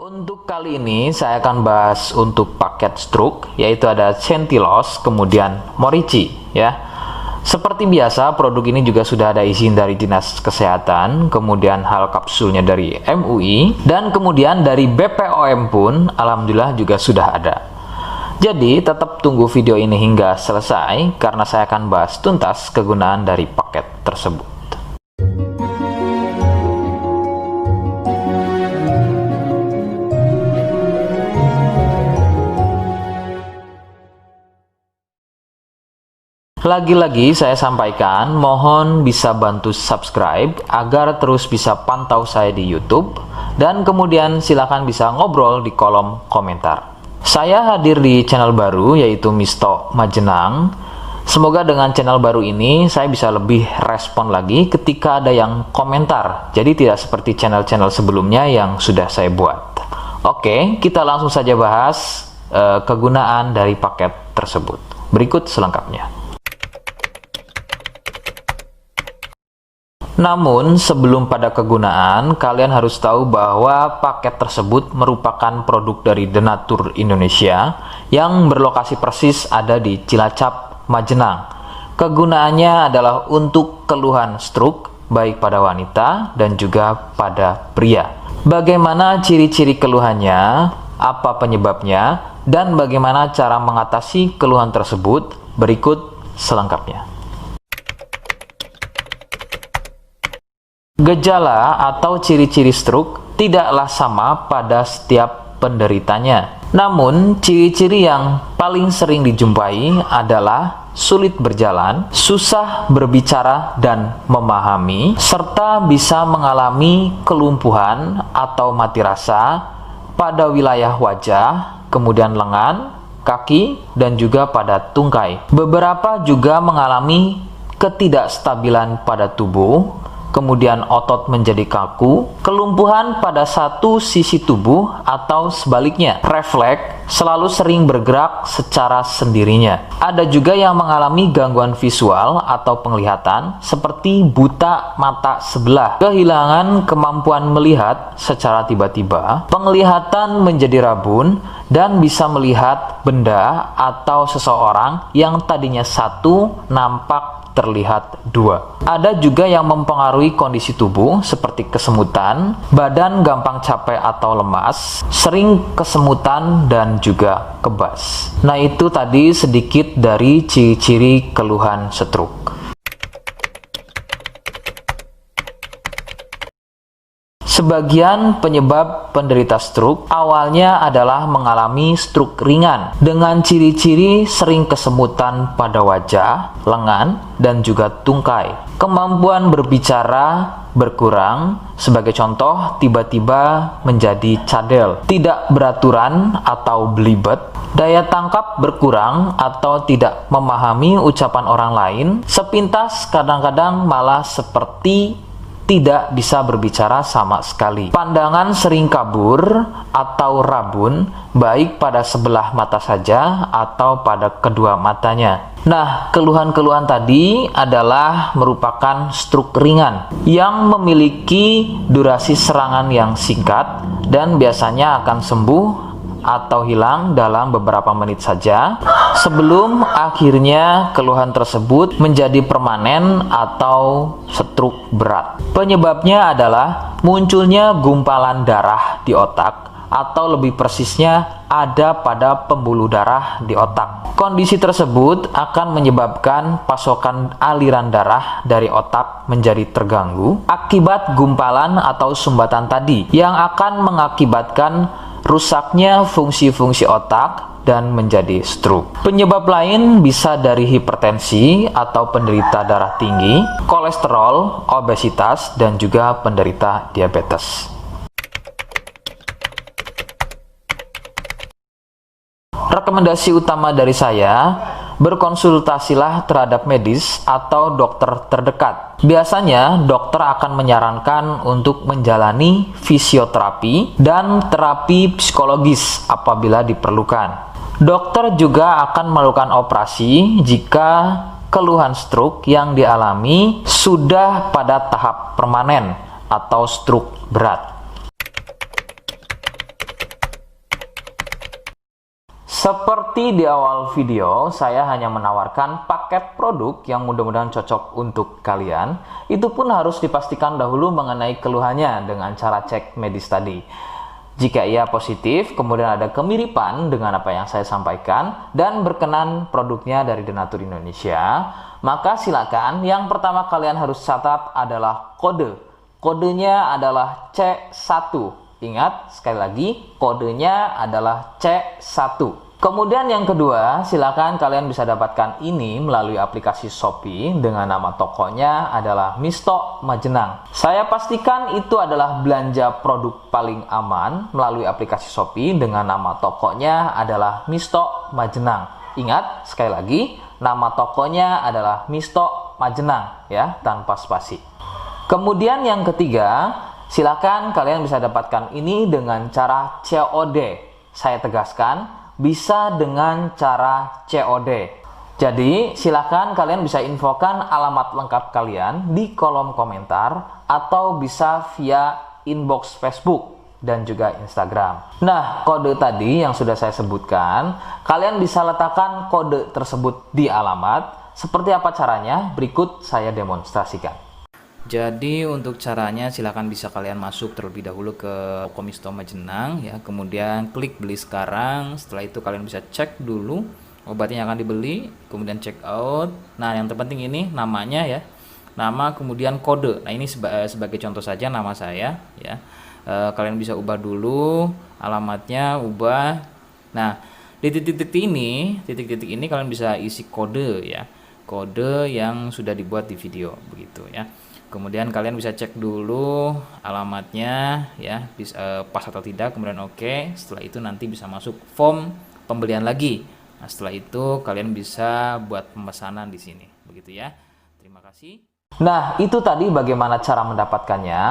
Untuk kali ini saya akan bahas untuk paket stroke, yaitu ada Centillos, kemudian Morici ya. Seperti biasa, produk ini juga sudah ada izin dari Dinas Kesehatan, kemudian hal kapsulnya dari MUI, dan kemudian dari BPOM pun alhamdulillah juga sudah ada. Jadi tetap tunggu video ini hingga selesai karena saya akan bahas tuntas kegunaan dari paket tersebut. Lagi-lagi saya sampaikan, mohon bisa bantu subscribe agar terus bisa pantau saya di YouTube, dan kemudian silakan bisa ngobrol di kolom komentar. Saya hadir di channel baru yaitu Misto Majenang. Semoga dengan channel baru ini saya bisa lebih respon lagi ketika ada yang komentar. Jadi tidak seperti channel-channel sebelumnya yang sudah saya buat. Oke, kita langsung saja bahas kegunaan dari paket tersebut. Berikut selengkapnya. Namun, sebelum pada kegunaan, kalian harus tahu bahwa paket tersebut merupakan produk dari Denatur Indonesia yang berlokasi persis ada di Cilacap, Majenang. Kegunaannya adalah untuk keluhan stroke, baik pada wanita dan juga pada pria. Bagaimana ciri-ciri keluhannya, apa penyebabnya, dan bagaimana cara mengatasi keluhan tersebut, berikut selengkapnya. Gejala atau ciri-ciri stroke tidaklah sama pada setiap penderitanya. Namun, ciri-ciri yang paling sering dijumpai adalah sulit berjalan, susah berbicara dan memahami, serta bisa mengalami kelumpuhan atau mati rasa pada wilayah wajah, kemudian lengan, kaki, dan juga pada tungkai. Beberapa juga mengalami ketidakstabilan pada tubuh, kemudian otot menjadi kaku, kelumpuhan pada satu sisi tubuh atau sebaliknya, refleks selalu sering bergerak secara sendirinya. Ada juga yang mengalami gangguan visual atau penglihatan seperti buta mata sebelah, kehilangan kemampuan melihat secara tiba-tiba, penglihatan menjadi rabun, dan bisa melihat benda atau seseorang yang tadinya satu nampak terlihat dua. Ada juga yang mempengaruhi kondisi tubuh seperti kesemutan, badan gampang capek atau lemas, sering kesemutan dan juga kebas. Nah, itu tadi sedikit dari ciri-ciri keluhan stroke. Sebagian penyebab penderita stroke awalnya adalah mengalami stroke ringan dengan ciri-ciri sering kesemutan pada wajah, lengan, dan juga tungkai. Kemampuan berbicara berkurang, sebagai contoh tiba-tiba menjadi cadel, tidak beraturan atau belibet, daya tangkap berkurang atau tidak memahami ucapan orang lain, sepintas kadang-kadang malah seperti tidak bisa berbicara sama sekali. Pandangan sering kabur atau rabun, baik pada sebelah mata saja atau pada kedua matanya. Nah, keluhan-keluhan tadi adalah merupakan stroke ringan yang memiliki durasi serangan yang singkat dan biasanya akan sembuh atau hilang dalam beberapa menit saja sebelum akhirnya keluhan tersebut menjadi permanen atau stroke berat. Penyebabnya adalah munculnya gumpalan darah di otak, atau lebih persisnya ada pada pembuluh darah di otak. Kondisi tersebut akan menyebabkan pasokan aliran darah dari otak menjadi terganggu akibat gumpalan atau sumbatan tadi yang akan mengakibatkan rusaknya fungsi-fungsi otak dan menjadi stroke. Penyebab lain bisa dari hipertensi atau penderita darah tinggi, kolesterol, obesitas, dan juga penderita diabetes. Rekomendasi utama dari saya, berkonsultasilah terhadap medis atau dokter terdekat. Biasanya, dokter akan menyarankan untuk menjalani fisioterapi dan terapi psikologis apabila diperlukan. Dokter juga akan melakukan operasi jika keluhan stroke yang dialami sudah pada tahap permanen atau stroke berat. Seperti di awal video, saya hanya menawarkan paket produk yang mudah-mudahan cocok untuk kalian. Itu pun harus dipastikan dahulu mengenai keluhannya dengan cara cek medis tadi. Jika ia positif, kemudian ada kemiripan dengan apa yang saya sampaikan dan berkenan produknya dari Denatur Indonesia, maka silakan yang pertama kalian harus catat adalah kode. Kodenya adalah C1. Ingat, sekali lagi, kodenya adalah C1. Kemudian yang kedua, silakan kalian bisa dapatkan ini melalui aplikasi Shopee dengan nama tokonya adalah Misto Majenang. Saya pastikan itu adalah belanja produk paling aman melalui aplikasi Shopee dengan nama tokonya adalah Misto Majenang. Ingat, sekali lagi, nama tokonya adalah Misto Majenang ya, tanpa spasi. Kemudian yang ketiga, silakan kalian bisa dapatkan ini dengan cara COD. Saya tegaskan, bisa dengan cara COD. Jadi, silakan kalian bisa infokan alamat lengkap kalian di kolom komentar atau bisa via inbox Facebook dan juga Instagram. Nah, kode tadi yang sudah saya sebutkan, kalian bisa letakkan kode tersebut di alamat. Seperti apa caranya? Berikut saya demonstrasikan. Jadi untuk caranya silahkan bisa kalian masuk terlebih dahulu ke toko Misto Majenang ya, kemudian klik beli sekarang. Setelah itu kalian bisa cek dulu obatnya yang akan dibeli, kemudian check out. Nah yang terpenting ini namanya ya, nama kemudian kode. Nah ini sebagai contoh saja nama saya ya. Kalian bisa ubah dulu alamatnya, ubah. Nah di titik-titik ini kalian bisa isi kode ya, kode yang sudah dibuat di video begitu ya. Kemudian kalian bisa cek dulu alamatnya ya, pas atau tidak, kemudian oke. Setelah itu nanti bisa masuk form pembelian lagi. Nah, setelah itu kalian bisa buat pemesanan di sini. Begitu ya. Terima kasih. Nah, itu tadi bagaimana cara mendapatkannya.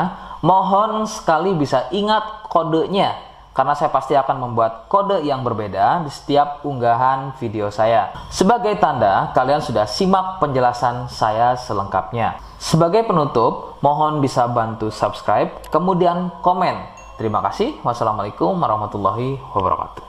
Mohon sekali bisa ingat kodenya, karena saya pasti akan membuat kode yang berbeda di setiap unggahan video saya. Sebagai tanda, kalian sudah simak penjelasan saya selengkapnya. Sebagai penutup, mohon bisa bantu subscribe, kemudian komen. Terima kasih. Wassalamualaikum warahmatullahi wabarakatuh.